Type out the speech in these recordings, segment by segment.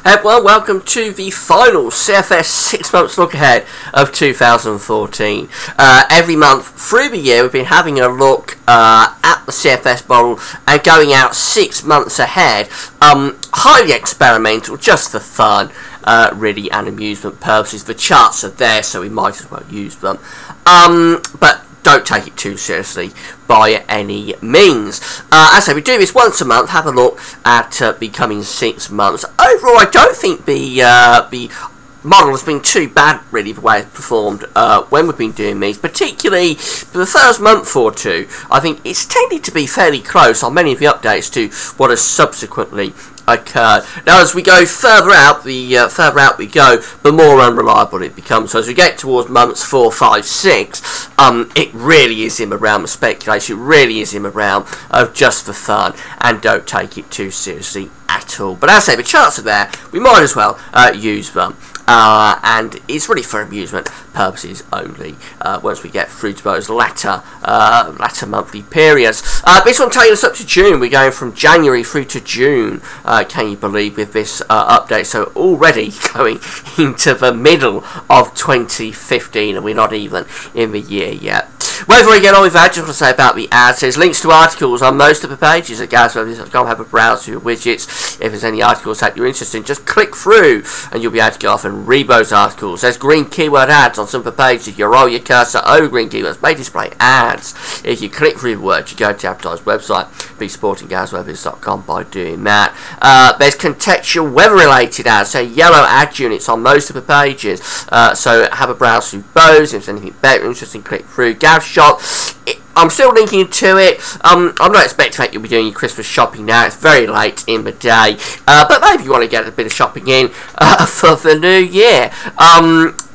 Well, welcome to the final CFS 6 months look ahead of 2014. Every month through the year we've been having a look at the CFS model and going out 6 months ahead. Highly experimental, just for fun, really, and amusement purposes. The charts are there, so we might as well use them. But don't take it too seriously by any means. As I say, we do this once a month, have a look at the coming 6 months. Overall, I don't think the model has been too bad, really, the way it's performed when we've been doing these, particularly for the first month or two. I think it's tended to be fairly close on many of the updates to what has subsequently occurred. Now, as we go further out, further out we go, the more unreliable it becomes. So as we get towards months 4, 5, 6, it really is in the realm of speculation. It really is in the realm of just for fun, and don't take it too seriously at all. But as I say, the charts are there. We might as well use them. And it's really for amusement purposes only once we get through to those latter monthly periods. This one taking us up to June. We're going from January through to June, can you believe, with this update. So already going into the middle of 2015, and we're not even in the year yet. Whether we get on with that, just want to say about the ads, there's links to articles on most of the pages at GazWeb.com. Have a browse through widgets. If there's any articles that you're interested in, just click through and you'll be able to go off and read those articles. There's green keyword ads on some of the pages. If you roll your cursor over green keywords, may display ads. If you click through the word, you go to the advertised website, be supporting GazWeb.com by doing that. There's contextual weather related ads, so yellow ad units on most of the pages. So have a browse through those. If there's anything better interesting, click through. Gav Shop, I'm still linking to it. I'm not expecting that you'll be doing your Christmas shopping now. It's very late in the day. But maybe you want to get a bit of shopping in for the new year.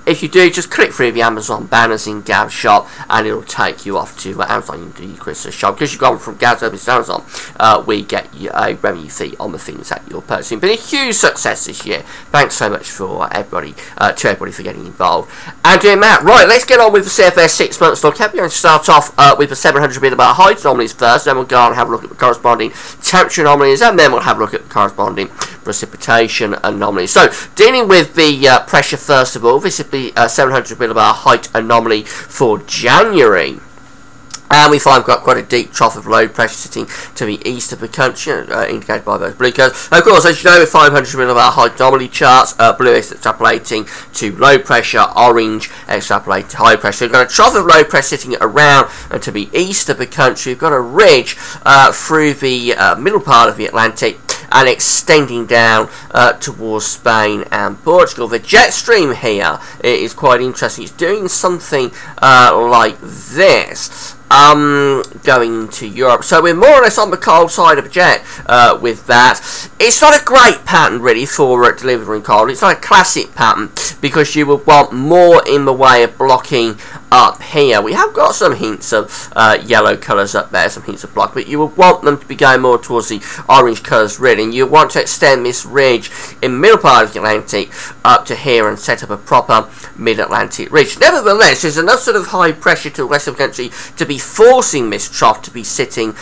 If you do, just click through the Amazon banners in Gav Shop and it'll take you off to Amazon. You can do your Christmas shop. Because you've gone from Gav Shop to Amazon, we get a revenue fee on the things that you're purchasing. Been a huge success this year. Thanks so much for everybody, to everybody for getting involved and doing that. Right, let's get on with the CFS 6 months look. We're going to start off with the 700 millibar height anomalies first. Then we'll go on and have a look at the corresponding temperature anomalies, and then we'll have a look at the corresponding precipitation anomalies. So, dealing with the pressure first of all, this is the 700 millibar height anomaly for January. And we find we've got quite a deep trough of low pressure sitting to the east of the country, indicated by those blue curves. Of course, as you know, with 500 millibar height anomaly charts, blue is extrapolating to low pressure, orange extrapolating to high pressure. We've got a trough of low pressure sitting around and to the east of the country. We've got a ridge through the middle part of the Atlantic and extending down towards Spain and Portugal. The jet stream here is quite interesting. It's doing something like this. Going to Europe. So we're more or less on the cold side of the jet with that. It's not a great pattern really for delivering cold. It's not a classic pattern because you would want more in the way of blocking up here. We have got some hints of yellow colours up there, some hints of block, but you would want them to be going more towards the orange colours really, and you want to extend this ridge in the middle part of the Atlantic up to here and set up a proper mid-Atlantic ridge. Nevertheless, there's enough sort of high pressure to the west of the country to be forcing this trough to be sitting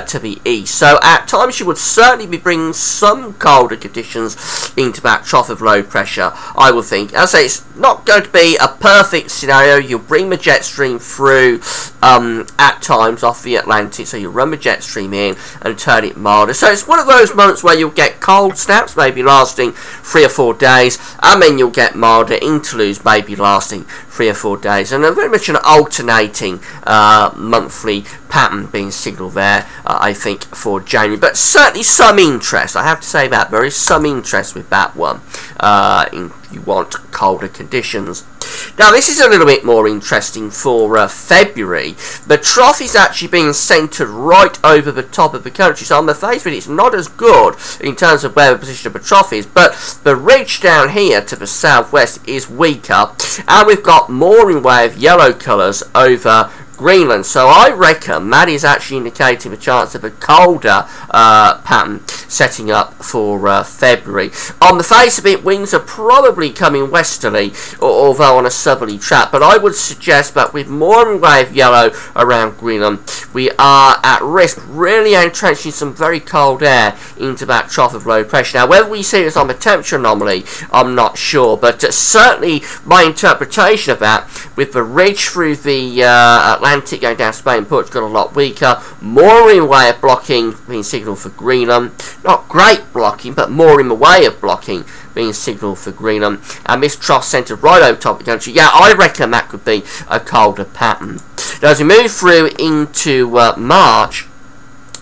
to the east. So at times you would certainly be bringing some colder conditions into that trough of low pressure, I would think. As I say, it's not going to be a perfect scenario. You'll bring the jet stream through at times off the Atlantic, so you run the jet stream in and turn it milder. So it's one of those months where you'll get cold snaps, maybe lasting 3 or 4 days, and then you'll get milder interludes, maybe lasting 3 or 4 days, and very much an alternating monthly pattern being signalled there, I think, for January. But certainly some interest, I have to say that, there is some interest with that one, if you want colder conditions. Now this is a little bit more interesting for February. The trough is actually being centred right over the top of the country, so on the face of it it's not as good in terms of where the position of the trough is, but the ridge down here to the southwest is weaker, and we've got more in way of yellow colours over Greenland. So I reckon that is actually indicating a chance of a colder pattern setting up for February. On the face of it, winds are probably coming westerly, although on a southerly track, but I would suggest that with more in the way of yellow around Greenland, we are at risk really entrenching some very cold air into that trough of low pressure. Now, whether we see this on the temperature anomaly, I'm not sure, but certainly my interpretation of that, with the ridge through the Atlantic going down Spain, Portugal a lot weaker, more in the way of blocking being signalled for Greenland, not great blocking, but more in the way of blocking being signalled for Greenland, and this trough centred right over top of the country. Yeah, I reckon that could be a colder pattern. Now, as we move through into March,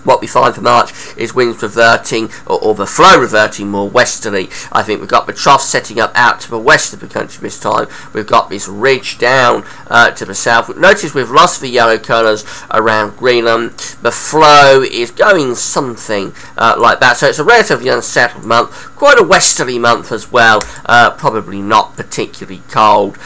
what we find for March is winds reverting, or the flow reverting more westerly. I think we've got the trough setting up out to the west of the country this time. We've got this ridge down to the south. Notice we've lost the yellow colours around Greenland. The flow is going something like that. So it's a relatively unsettled month. Quite a westerly month as well. Probably not particularly cold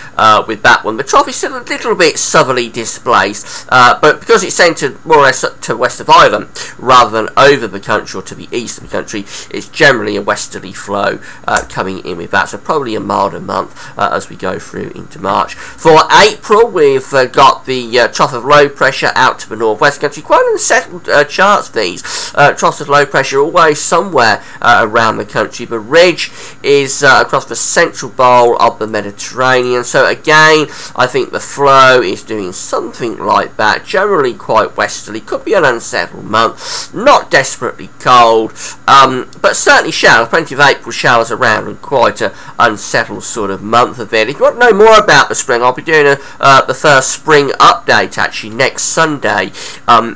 with that one. The trough is still a little bit southerly displaced, but because it's centred more or less to the west of Ireland, rather than over the country or to the east of the country, it's generally a westerly flow coming in with that. So probably a milder month as we go through into March. For April, we've got the trough of low pressure out to the northwest country. Quite unsettled charts, these. Troughs of low pressure always somewhere around the country. The ridge is across the central bowl of the Mediterranean. So again, I think the flow is doing something like that. Generally quite westerly. Could be an unsettled month. Not desperately cold, but certainly showers. Plenty of April showers around, and quite an unsettled sort of month of it. If you want to know more about the spring, I'll be doing the first spring update actually next Sunday,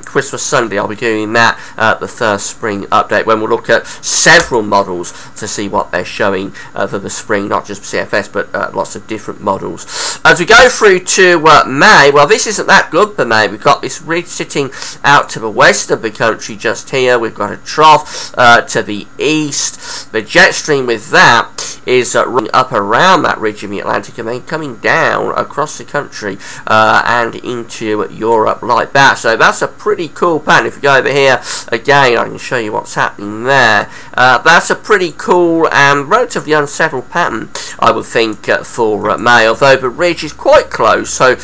Christmas Sunday. I'll be doing that, the first spring update, when we'll look at several models to see what they're showing for the spring, not just CFS, but lots of different models. As we go through to May, well, this isn't that good for May. We've got this ridge sitting out to the west of the country just here. We've got a trough to the east. The jet stream with that is running up around that ridge in the Atlantic and then coming down across the country and into Europe like that. So that's a pretty cool pattern. If you go over here again, I can show you what's happening there. That's a pretty cool and relatively unsettled pattern, I would think, for May, although the ridge is quite close, so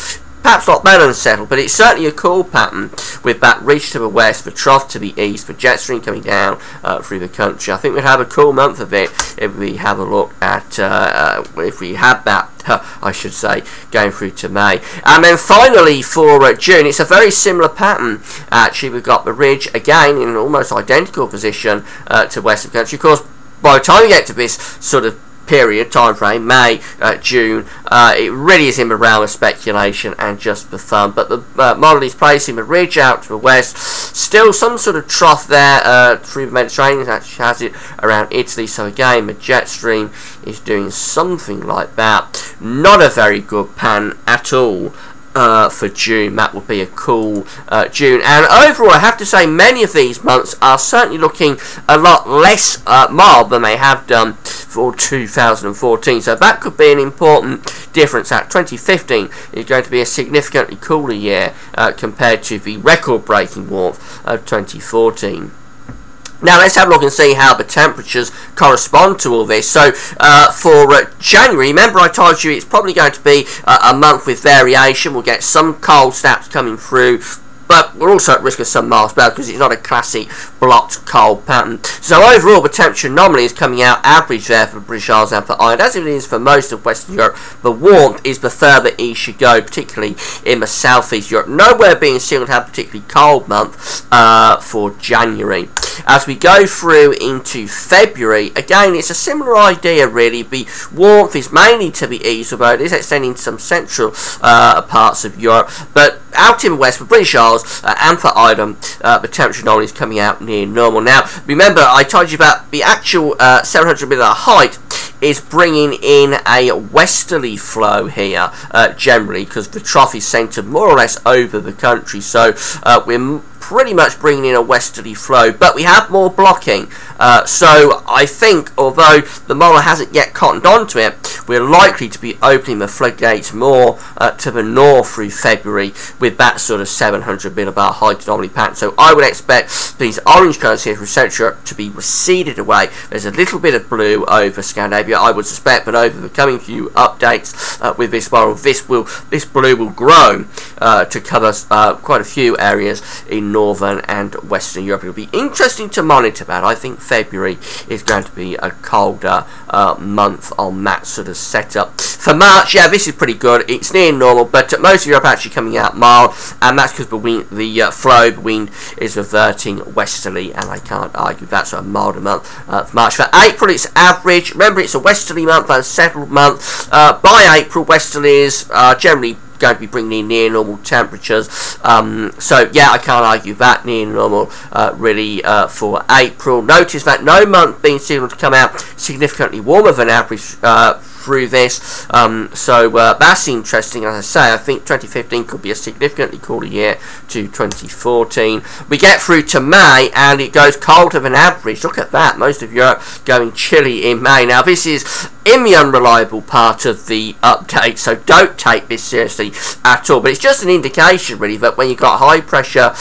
perhaps not that unsettled, but it's certainly a cool pattern with that ridge to the west, the trough to the east, the jet stream coming down through the country. I think we'd have a cool month of it if we have a look at, if we had that, I should say, going through to May. And then finally for June, it's a very similar pattern. Actually, we've got the ridge again in an almost identical position to west of the country. Of course, by the time you get to this sort of period, time frame, May, June, it really is in the realm of speculation and just for fun. But the model is placing the ridge out to the west. Still some sort of trough there through the Mediterranean. Actually has it around Italy. So again, the jet stream is doing something like that. Not a very good pattern at all. For June. That would be a cool June. And overall, I have to say, many of these months are certainly looking a lot less mild than they have done for 2014. So that could be an important difference. That 2015 is going to be a significantly cooler year compared to the record-breaking warmth of 2014. Now let's have a look and see how the temperatures correspond to all this. So for January, remember I told you it's probably going to be a month with variation. We'll get some cold snaps coming through, but we're also at risk of some mild spells because it's not a classic blocked cold pattern. So overall, the temperature anomaly is coming out average there for British Isles and for Ireland, as it is for most of Western Europe. The warmth is the further east you go, particularly in the southeast Europe. Nowhere being seen to have a particularly cold month for January. As we go through into February, again, it's a similar idea really. The warmth is mainly to the east, although it is extending to some central parts of Europe. But out in the west, for British Isles and for Ireland, the temperature anomaly is coming out near normal. Now, remember, I told you about the actual 700 millimeter height is bringing in a westerly flow here, generally, because the trough is centred more or less over the country. So we're pretty much bringing in a westerly flow, but we have more blocking. So I think, although the model hasn't yet cottoned onto it, we're likely to be opening the floodgates more to the north through February with that sort of 700 millibar height anomaly pattern. So I would expect these orange colours here from Central Europe to be receded away. There's a little bit of blue over Scandinavia, I would suspect, but over the coming few updates with this model, this blue will grow to cover quite a few areas in northern and western Europe. It'll be interesting to monitor that. I think February is going to be a colder month on that sort of setup. For March, yeah, this is pretty good. It's near normal, but most of Europe actually coming out mild, and that's because the flow of wind is reverting westerly, and I can't argue that's a milder month for March. For April, it's average. Remember, it's a westerly month and a settled month. By April, westerlies are generally going to be bringing in near normal temperatures, so yeah, I can't argue that near normal really for April. Notice that no month being signalled to come out significantly warmer than average through this, so that's interesting. As I say, I think 2015 could be a significantly cooler year to 2014. We get through to May and it goes colder than average. Look at that, most of Europe going chilly in May. Now this is in the unreliable part of the update, so don't take this seriously at all, but it's just an indication really that when you've got high pressure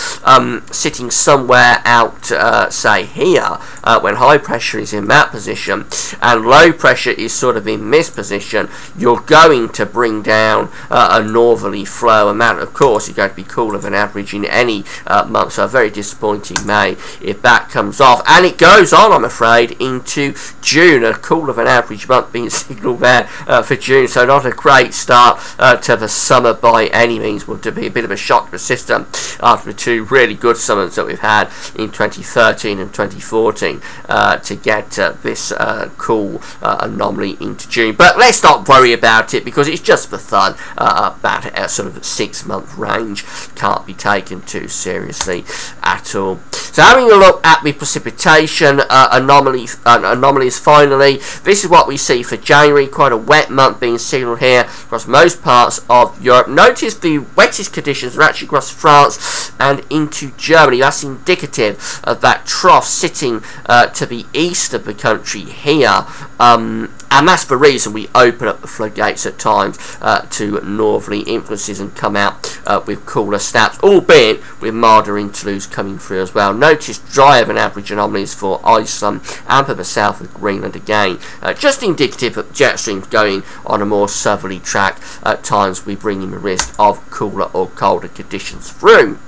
sitting somewhere out say here, when high pressure is in that position and low pressure is sort of in this position, you're going to bring down a northerly flow, and that of course is going to be cooler than average in any month, so a very disappointing May if that comes off. And it goes on, I'm afraid, into June, a cooler than average month being signalled there for June, so not a great start to the summer by any means. Will be a bit of a shock to the system after the two really good summers that we've had in 2013 and 2014 to get this cool anomaly into June. But let's not worry about it because it's just for fun. About a sort of 6-month range, can't be taken too seriously at all. So having a look at the precipitation anomalies finally, this is what we see for January. Quite a wet month being signalled here across most parts of Europe. Notice the wettest conditions are actually across France and into Germany. That's indicative of that trough sitting to the east of the country here. And that's the reason we open up the floodgates at times to northerly influences and come out with cooler snaps, albeit with milder interludes coming through as well. Notice drier than average anomalies for Iceland and for the south of Greenland again. Just indicative of jet streams going on a more southerly track. At times we bring in the risk of cooler or colder conditions through.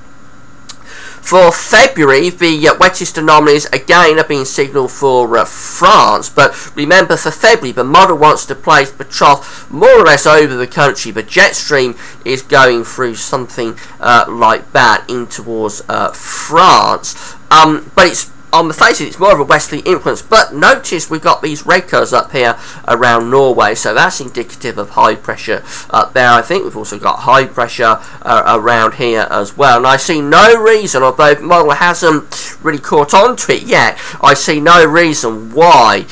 For February, the wettest anomalies again are being signalled for France, but remember for February the model wants to place the trough more or less over the country. The jet stream is going through something like that in towards France, but it's on the face of it, it's more of a westerly influence. But notice we've got these red colours up here around Norway, so that's indicative of high pressure up there. I think we've also got high pressure around here as well, and I see no reason, although the model hasn't really caught on to it yet, I see no reason why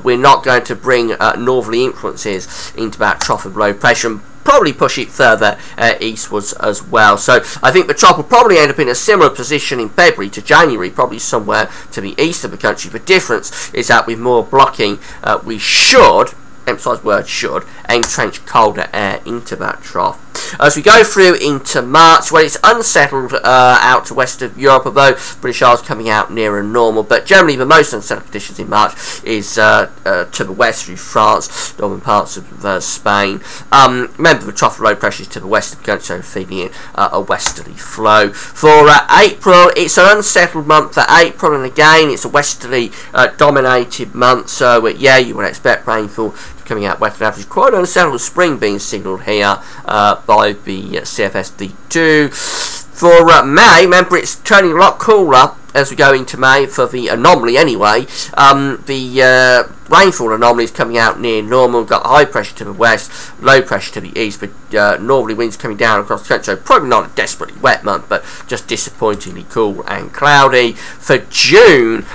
we're not going to bring northerly influences into that trough of low pressure and probably push it further eastwards as well. So I think the trough will probably end up in a similar position in February to January, probably somewhere to the east of the country. The difference is that with more blocking, we should, emphasise word should, entrench colder air into that trough. As we go through into March, well, it's unsettled out to west of Europe, although British Isles coming out nearer normal, but generally the most unsettled conditions in March is to the west through France, northern parts of Spain. Remember the trough of low pressure is to the west of the country, so feeding in a westerly flow. For April, it's an unsettled month for April, and again it's a westerly dominated month, so yeah, you would expect rainfall coming out west of average. Quite an unsettled spring being signalled here by the CFS D2. For May, remember it's turning a lot cooler as we go into May for the anomaly anyway. The rainfall anomaly is coming out near normal. We've got high pressure to the west, low pressure to the east, but northerly winds coming down across the country. So probably not a desperately wet month, but just disappointingly cool and cloudy. For June,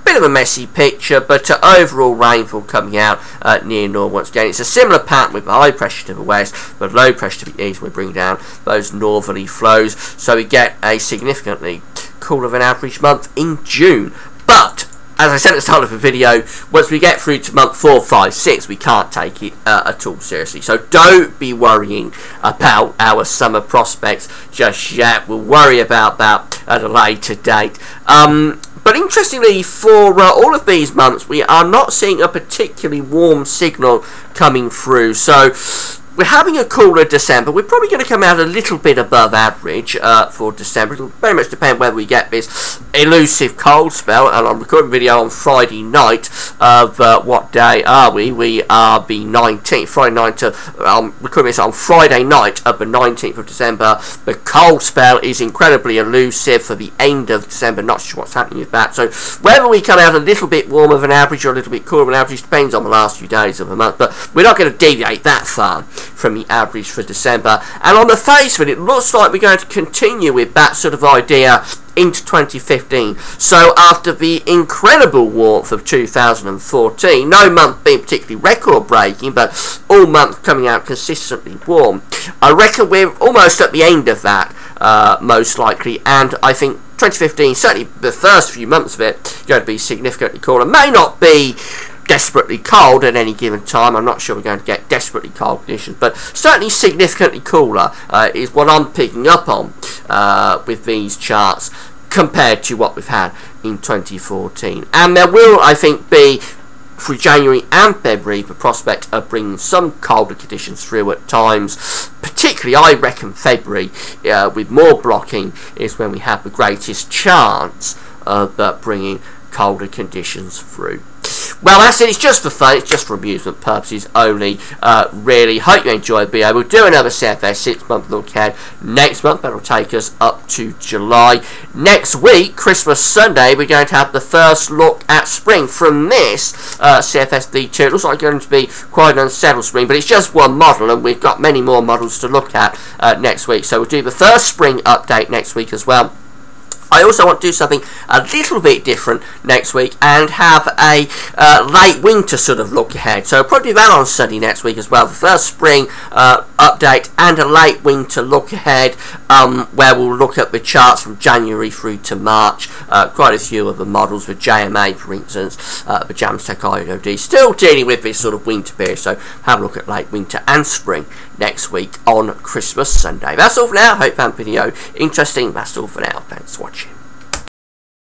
bit of a messy picture, but overall rainfall coming out near normal once again. It's a similar pattern with high pressure to the west, but low pressure to the east. We bring down those northerly flows, so we get a significantly cooler than average month in June. But as I said at the start of the video, once we get through to month 4, 5, 6, we can't take it at all seriously. So don't be worrying about our summer prospects just yet. We'll worry about that at a later date. But interestingly, for all of these months, we are not seeing a particularly warm signal coming through. So we're having a cooler December. We're probably going to come out a little bit above average for December. It'll very much depend whether we get this elusive cold spell. And I'm recording a video on Friday night of what day are we? We are the 19th. Friday night. Recording this on Friday night of the 19th of December. The cold spell is incredibly elusive for the end of December. Not sure what's happening with that. So whether we come out a little bit warmer than average or a little bit cooler than average depends on the last few days of the month. But we're not going to deviate that far from the average for December. And on the face of it, it looks like we're going to continue with that sort of idea into 2015. So after the incredible warmth of 2014, no month being particularly record breaking, but all months coming out consistently warm, I reckon we're almost at the end of that, most likely, and I think 2015, certainly the first few months of it, going to be significantly cooler. May not be desperately cold at any given time. I'm not sure we're going to get desperately cold conditions, but certainly significantly cooler is what I'm picking up on with these charts compared to what we've had in 2014. And there will, I think, be through January and February the prospect of bringing some colder conditions through at times. Particularly, I reckon February with more blocking is when we have the greatest chance of bringing colder conditions through. Well, that's it. It's just for fun. It's just for amusement purposes only. Really hope you enjoyed the video. We'll do another CFS 6-month look ahead next month. That'll take us up to July. Next week, Christmas Sunday, we're going to have the first look at spring from this CFS D2. It looks like it's going to be quite an unsettled spring, but it's just one model, and we've got many more models to look at next week. So we'll do the first spring update next week as well. I also want to do something a little bit different next week and have a late winter sort of look ahead. So I'll probably do that on Sunday next week as well. The first spring update and a late winter look ahead where we'll look at the charts from January through to March. Quite a few of the models with JMA, for instance, the Jamstack IOD, still dealing with this sort of winter period. So have a look at late winter and spring next week on Christmas Sunday. That's all for now. Hope you found the video interesting. That's all for now. Thanks for watching.